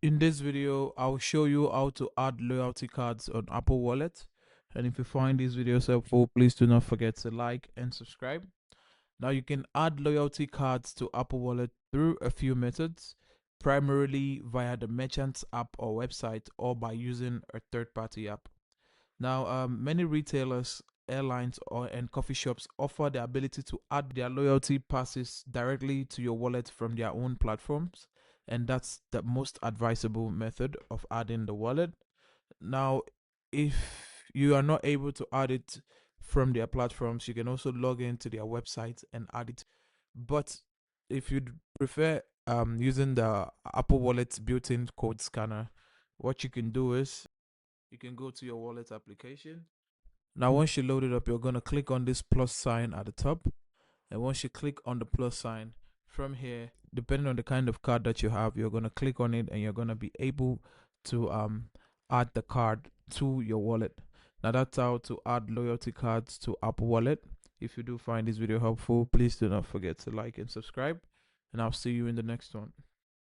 In this video, I'll show you how to add loyalty cards on Apple Wallet. And if you find these videos helpful, please do not forget to like and subscribe. Now you can add loyalty cards to Apple Wallet through a few methods, primarily via the merchant's app or website or by using a third-party app. Now, many retailers, airlines, and coffee shops offer the ability to add their loyalty passes directly to your wallet from their own platforms, and that's the most advisable method of adding the wallet. Now, if you are not able to add it from their platforms, you can also log into their website and add it. But if you prefer using the Apple Wallet's built-in code scanner, what you can do is you can go to your wallet application. Now, once you load it up, you're going to click on this plus sign at the top. And once you click on the plus sign, from here, depending on the kind of card that you have, you're going to click on it and you're going to be able to add the card to your wallet. Now, that's how to add loyalty cards to Apple Wallet. If you do find this video helpful, please do not forget to like and subscribe. And I'll see you in the next one.